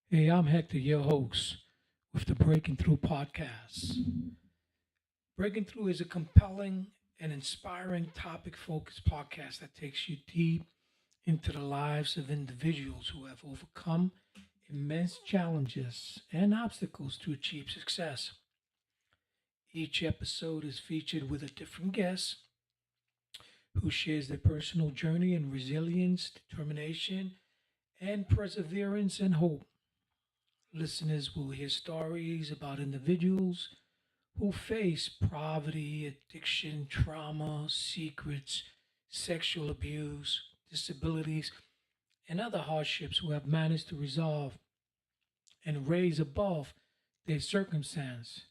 Hey, I'm Hector, your host with the Breaking Through podcast. Breaking Through is a compelling and inspiring topic focused podcast that takes you deep into the lives of individuals who have overcome immense challenges and obstacles to achieve success. Each episode is featured with a different guest who shares their personal journey in resilience, determination, and perseverance and hope. Listeners will hear stories about individuals who face poverty, addiction, trauma, secrets, sexual abuse, disabilities, and other hardships who have managed to resolve and raise above their circumstance.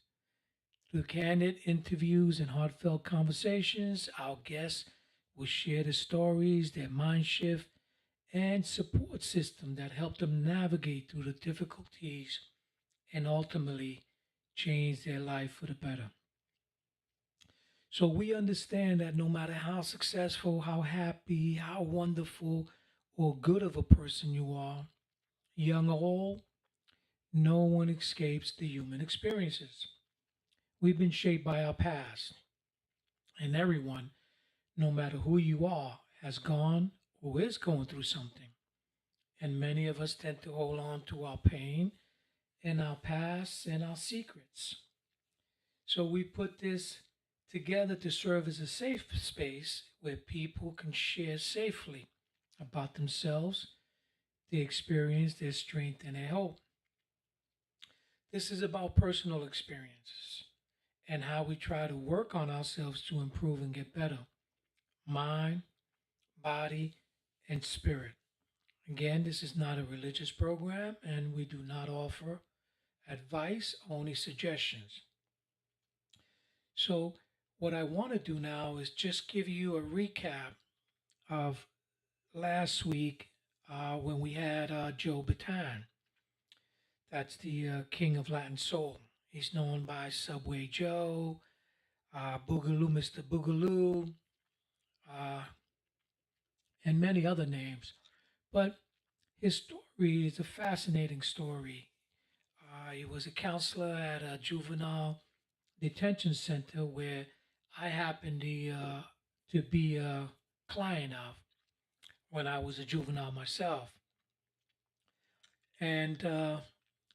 Through candid interviews and heartfelt conversations, our guests will share the stories, their mind shift, and support system that help them navigate through the difficulties and ultimately change their life for the better. So we understand that no matter how successful, how happy, how wonderful, or good of a person you are, young or old, no one escapes the human experiences. We've been shaped by our past, and everyone, no matter who you are, has gone or is going through something. And many of us tend to hold on to our pain and our past and our secrets. So we put this together to serve as a safe space where people can share safely about themselves, their experience, their strength, and their hope. This is about personal experiences and how we try to work on ourselves to improve and get better mind, body, and spirit. Again, this is not a religious program and we do not offer advice, only suggestions. So, what I want to do now is just give you a recap of last week when we had Joe Bataan. That's the king of Latin soul. He's known by Subway Joe, Boogaloo Mr. Boogaloo, uh, and many other names. But his story is a fascinating story. He was a counselor at a juvenile detention center where I happened to be a client of when I was a juvenile myself. And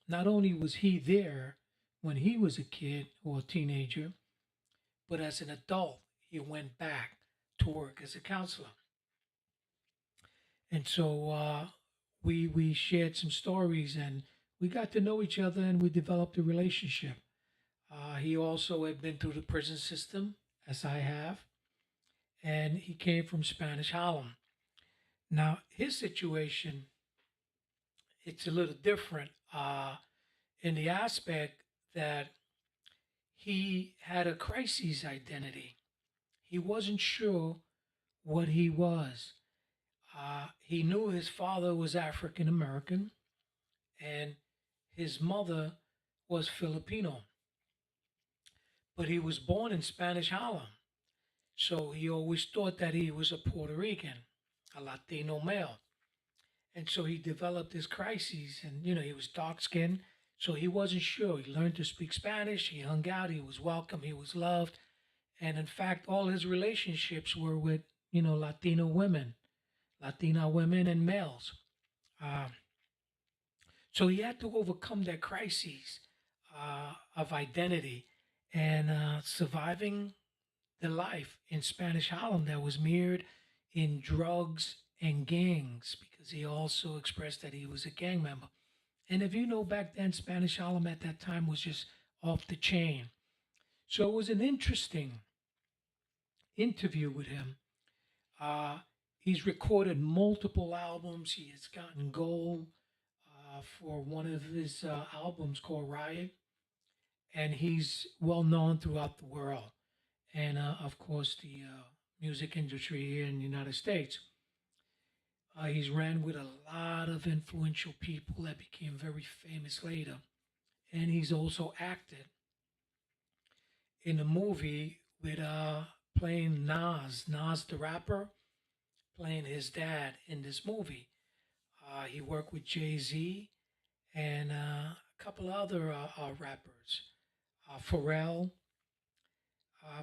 not only was he there when he was a kid or a teenager, but as an adult, he went back to work as a counselor. And so we shared some stories and we got to know each other and we developed a relationship. He also had been through the prison system, as I have, and he came from Spanish Harlem. Now, his situation, it's a little different in the aspect that he had a crisis identity. He wasn't sure what he was. He knew his father was African American and his mother was Filipino, but he was born in Spanish Harlem. So he always thought that he was a Puerto Rican, a Latino male. And so he developed this crisis, and he was dark skinned, so he wasn't sure. He learned to speak Spanish, he hung out, he was welcome, he was loved. And in fact, all his relationships were with, Latino women, Latina women, and males. Um, so he had to overcome that crisis of identity and surviving the life in Spanish Harlem that was mirrored in drugs and gangs because he also expressed that he was a gang member. And if you know back then, Spanish Harlem at that time was just off the chain. So it was an interesting interview with him. Uh, he's recorded multiple albums. He has gotten gold for one of his albums called Riot, and he's well known throughout the world. And of course, the music industry here in the United States. He's ran with a lot of influential people that became very famous later. And he's also acted in a movie with playing Nas the rapper, playing his dad in this movie. He worked with Jay Z and a couple other rappers, Pharrell.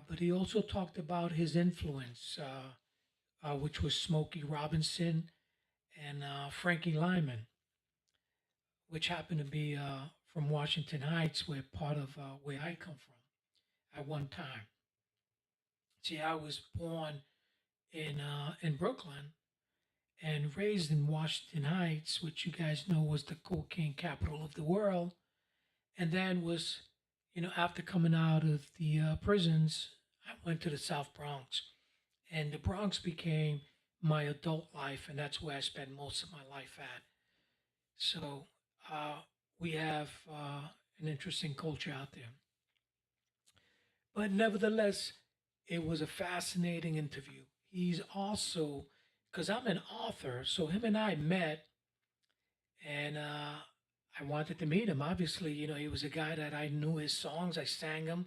But he also talked about his influence, which was Smokey Robinson and Frankie Lyman, which happened to be from Washington Heights, where part of where I come from at one time. See, I was born in Brooklyn and raised in Washington Heights, which you guys know was the cocaine capital of the world, and then was, after coming out of the prisons, I went to the South Bronx, and the Bronx became my adult life, and that's where I spent most of my life at. So uh, we have an interesting culture out there. But nevertheless, it was a fascinating interview. He's also, because I'm an author, so him and I met, and I wanted to meet him. Obviously, he was a guy that I knew his songs. I sang them.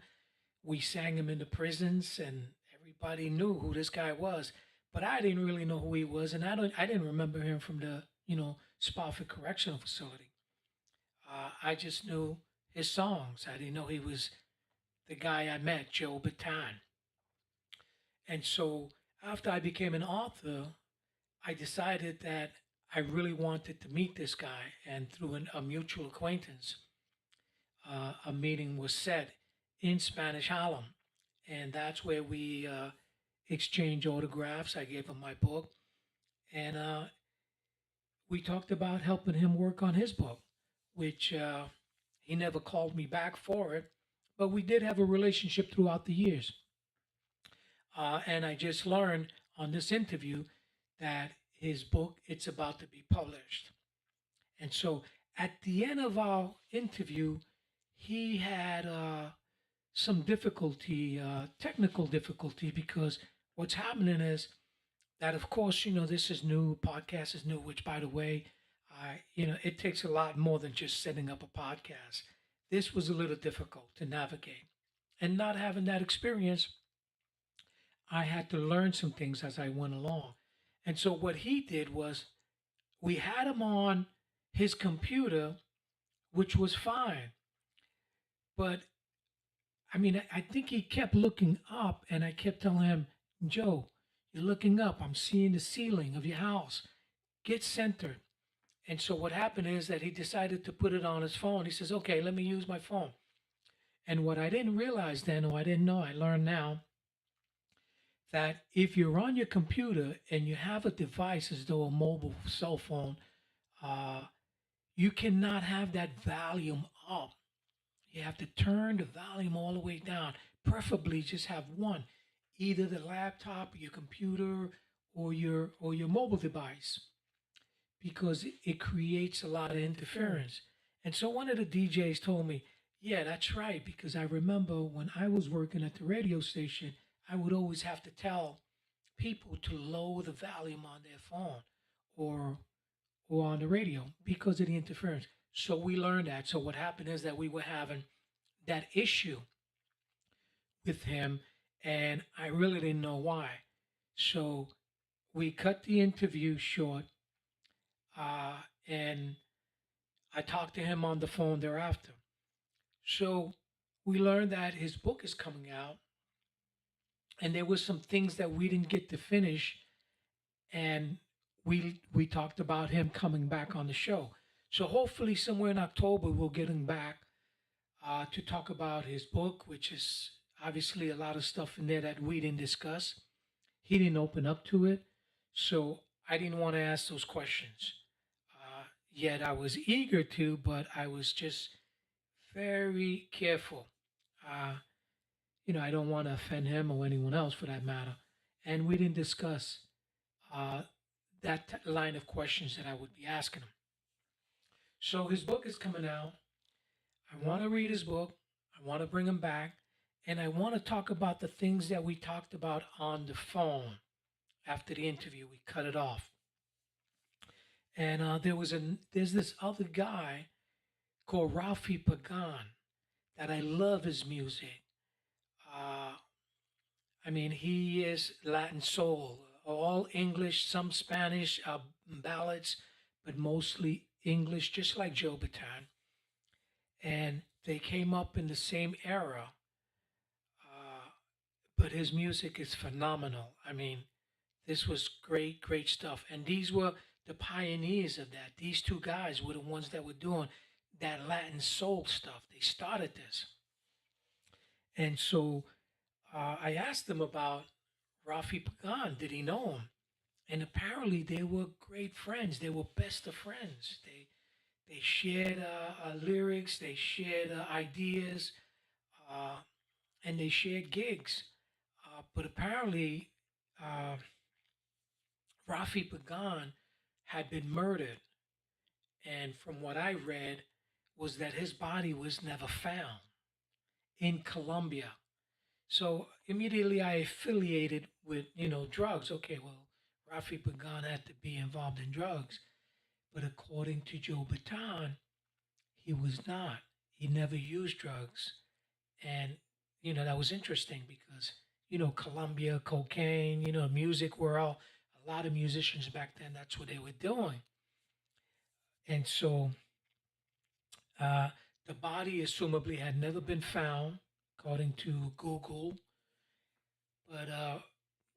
We sang him in the prisons, and everybody knew who this guy was. But I didn't really know who he was, and I didn't remember him from the Spofford Correctional Facility. I just knew his songs. I didn't know he was the guy I met, Joe Bataan. And so after I became an author, I decided that I really wanted to meet this guy. And through a mutual acquaintance, a meeting was set in Spanish Harlem. And that's where we exchanged autographs. I gave him my book. And we talked about helping him work on his book, which he never called me back for it. But we did have a relationship throughout the years. And I just learned on this interview that his book it's about to be published. And so at the end of our interview, he had some difficulty, technical difficulty, because what's happening is that, of course, this is new, podcast is new, which, by the way, it takes a lot more than just setting up a podcast. This was a little difficult to navigate. And not having that experience, I had to learn some things as I went along. And so what he did was we had him on his computer, which was fine. But I mean, I think he kept looking up, and I kept telling him, Joe, you're looking up. I'm seeing the ceiling of your house. Get centered. And so what happened is that he decided to put it on his phone. He says, okay, let me use my phone. And what I didn't realize then, or I didn't know, I learned now, that if you're on your computer and you have a device as though a mobile cell phone, uh, you cannot have that volume up. You have to turn the volume all the way down. Preferably just have one, either the laptop, your computer, or your mobile device, because it creates a lot of interference. And so one of the DJs told me, "Yeah, that's right," because I remember when I was working at the radio station, I would always have to tell people to lower the volume on their phone or on the radio because of the interference. So we learned that. So what happened is that we were having that issue with him, and I really didn't know why. So we cut the interview short, and I talked to him on the phone thereafter. So we learned that his book is coming out, and there was some things that we didn't get to finish, and we talked about him coming back on the show. So hopefully somewhere in October we'll get him back to talk about his book, which is obviously a lot of stuff in there that we didn't discuss. He didn't open up to it, so I didn't want to ask those questions. Yet I was eager to, but I was just very careful. Uh, I don't want to offend him or anyone else for that matter. And we didn't discuss uh, that line of questions that I would be asking him. So his book is coming out. I want to read his book. I want to bring him back. And I want to talk about the things that we talked about on the phone after the interview. We cut it off. And there's this other guy called Ralphie Pagan that I love his music. Uh, I mean, he is Latin soul, all English, some Spanish ballads, but mostly English, just like Joe Bataan. And they came up in the same era, uh, but his music is phenomenal. I mean, this was great, great stuff. And these were the pioneers of that. These two guys were the ones that were doing that Latin soul stuff. They started this. And so I asked them about Rafi Pagan. Did he know him? And apparently they were great friends. They were best of friends. They shared lyrics, they shared ideas, uh, and they shared gigs. But apparently, uh, Rafi Pagan had been murdered, and from what I read, was that his body was never found in Colombia. So immediately I affiliated with drugs. Okay, well, Rafi Pagan had to be involved in drugs, but according to Joe Bataan, he was not. He never used drugs, and that was interesting because Colombia, cocaine, music world. A lot of musicians back then, that's what they were doing. And so uh, the body, assumably, had never been found, according to Google. But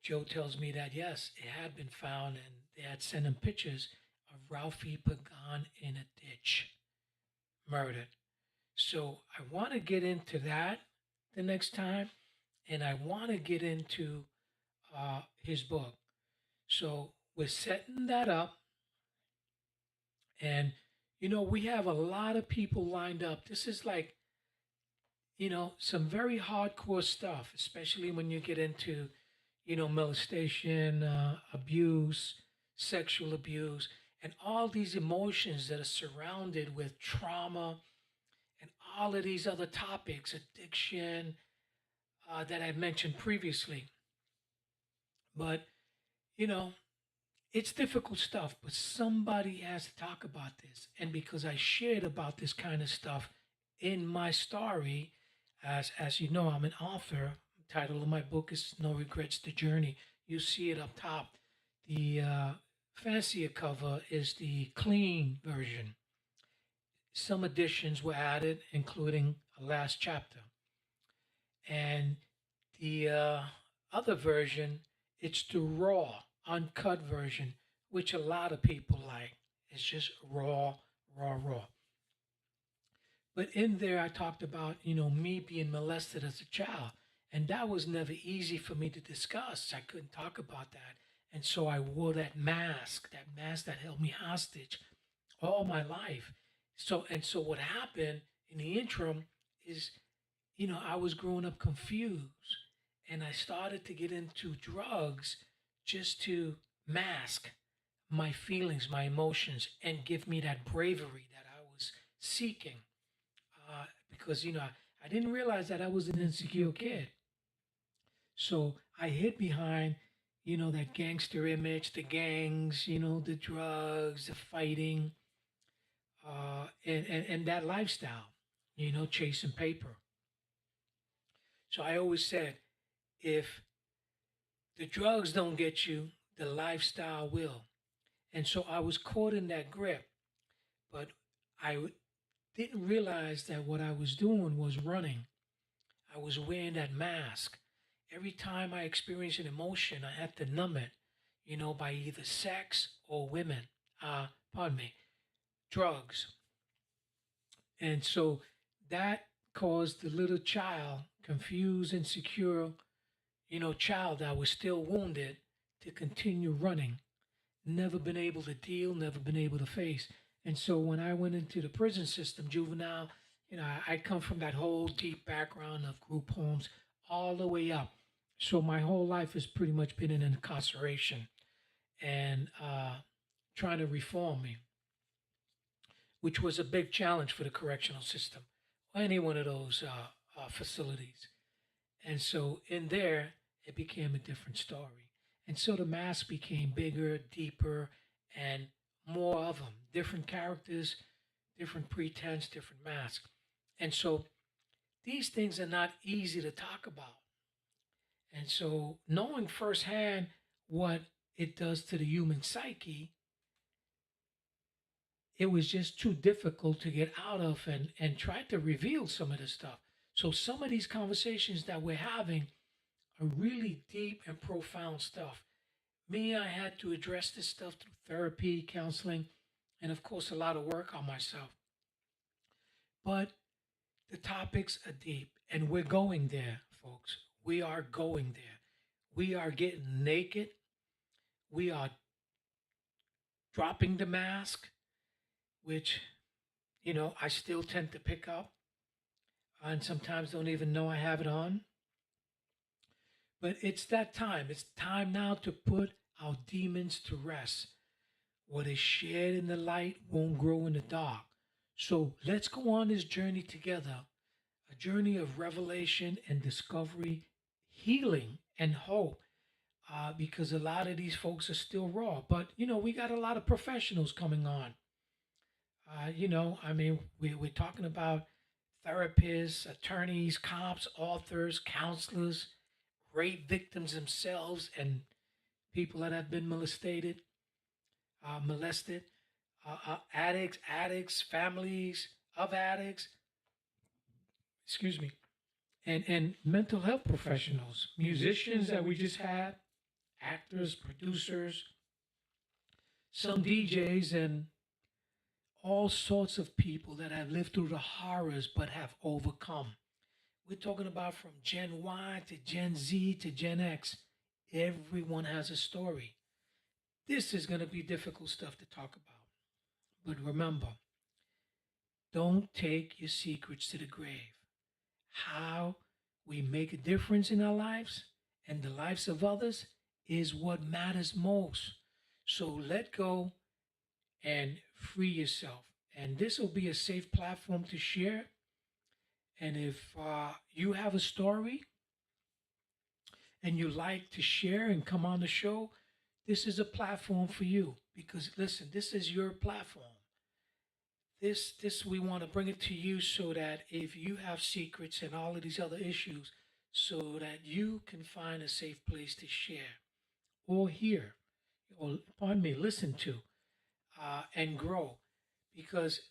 Joe tells me that yes, it had been found, and they had sent him pictures of Ralphie Pagan in a ditch, murdered. So I want to get into that the next time, and I want to get into his book. So we're setting that up, and we have a lot of people lined up. This is like some very hardcore stuff, especially when you get into molestation, abuse, sexual abuse, and all these emotions that are surrounded with trauma and all of these other topics, addiction, that I mentioned previously. But, you know, it's difficult stuff, but somebody has to talk about this. And because I shared about this kind of stuff in my story, as you know, I'm an author. The title of my book is No Regrets, The Journey. You see it up top. The fancier cover is the clean version. Some additions were added, including a last chapter. And the other version, it's the raw, uncut version, which a lot of people like. It's just raw, raw, raw. But in there, I talked about, me being molested as a child. And that was never easy for me to discuss. I couldn't talk about that. And so I wore that mask that held me hostage all my life. So what happened in the interim is, I was growing up confused and I started to get into drugs just to mask my feelings, my emotions, and give me that bravery that I was seeking. Because, I didn't realize that I was an insecure kid. So I hid behind, that gangster image, the gangs, the drugs, the fighting, and that lifestyle, chasing paper. So I always said, if the drugs don't get you, the lifestyle will. And so I was caught in that grip, but didn't realize that what I was doing was running. I was wearing that mask. Every time I experienced an emotion, I had to numb it, by either sex or women. Pardon me, drugs. And so that caused the little child, confused, insecure, child that was still wounded, to continue running. Never been able to deal, never been able to face. And so when I went into the prison system, juvenile, I come from that whole deep background of group homes all the way up. So my whole life has pretty much been in incarceration and trying to reform me, which was a big challenge for the correctional system, any one of those facilities. And so in there, it became a different story. And so the mask became bigger, deeper, and more of them. Different characters, different pretense, different masks. And so these things are not easy to talk about. And so knowing firsthand what it does to the human psyche, it was just too difficult to get out of and try to reveal some of the stuff. So some of these conversations that we're having are really deep and profound stuff. Me, I had to address this stuff through therapy, counseling, and of course, a lot of work on myself. But the topics are deep, and we're going there, folks. We are going there. We are getting naked. We are dropping the mask, which, I still tend to pick up and sometimes don't even know I have it on. But it's that time. It's time now to put our demons to rest. What is shared in the light won't grow in the dark. So let's go on this journey together, a journey of revelation and discovery, healing and hope. Because a lot of these folks are still raw, but we got a lot of professionals coming on. I mean, we're talking about therapists, attorneys, cops, authors, counselors, rape victims themselves, and people that have been molested, addicts, families of addicts, excuse me, and mental health professionals, musicians that we just had, actors, producers, some DJs, and all sorts of people that have lived through the horrors but have overcome. We're talking about from Gen Y to Gen Z to Gen X. Everyone has a story. This is going to be difficult stuff to talk about. But remember, don't take your secrets to the grave. How we make a difference in our lives and the lives of others is what matters most. So let go and free yourself. And this will be a safe platform to share. And if you have a story and you like to share and come on the show, this is a platform for you. Because listen, this is your platform. This we want to bring it to you so that if you have secrets and all of these other issues, so that you can find a safe place to share or hear, or pardon me, listen to, and grow. Because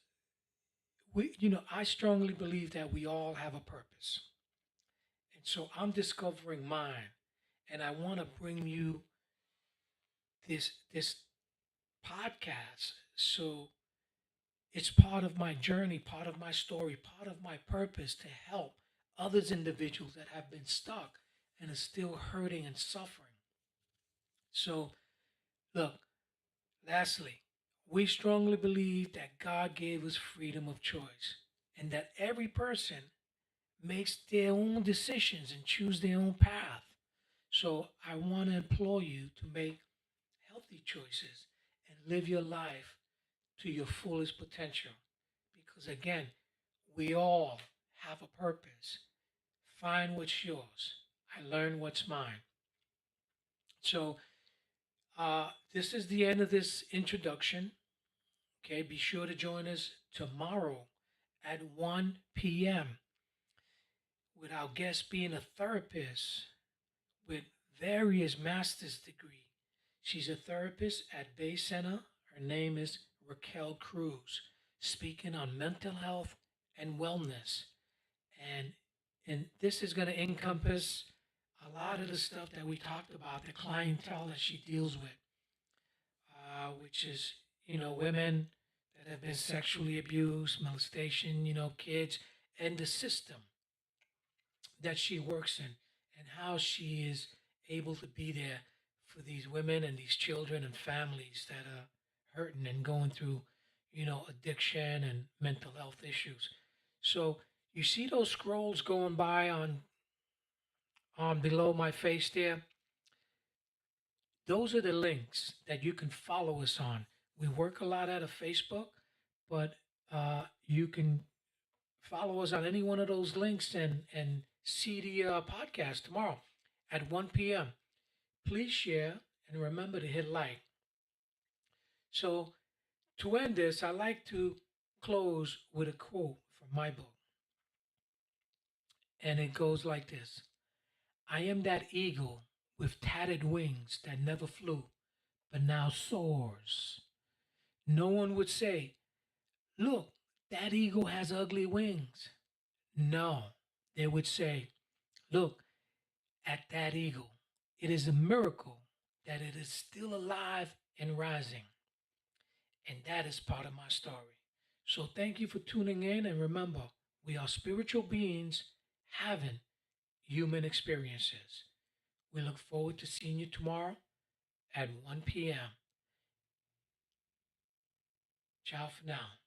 I strongly believe that we all have a purpose, and so I'm discovering mine, and I want to bring you this podcast. So it's part of my journey, part of my story, part of my purpose to help others individuals that have been stuck and are still hurting and suffering. So, look, lastly, we strongly believe that God gave us freedom of choice and that every person makes their own decisions and choose their own path. So, I want to implore you to make healthy choices and live your life to your fullest potential. Because again, we all have a purpose. Find what's yours. I learn what's mine. So, this is the end of this introduction. Okay, be sure to join us tomorrow at 1 p.m. with our guest being a therapist with various master's degree. She's a therapist at Bay Center. Her name is Raquel Cruz, speaking on mental health and wellness. And and this is going to encompass a lot of the stuff that we talked about, the clientele that she deals with, which is, women that have been sexually abused, molestation, kids, and the system that she works in, and how she is able to be there for these women and these children and families that are hurting and going through, addiction and mental health issues. So you see those scrolls going by on below my face there? Those are the links that you can follow us on. We work a lot out of Facebook, but you can follow us on any one of those links and see the podcast tomorrow at 1 p.m. Please share and remember to hit like. So, to end this, I like to close with a quote from my book, and it goes like this: I am that eagle with tattered wings that never flew, but now soars. No one would say Look, that eagle has ugly wings. No, they would say, look at that eagle. It is a miracle that it is still alive and rising. And that is part of my story. So thank you for tuning in. And remember, we are spiritual beings having human experiences. We look forward to seeing you tomorrow at 1 p.m. Ciao for now.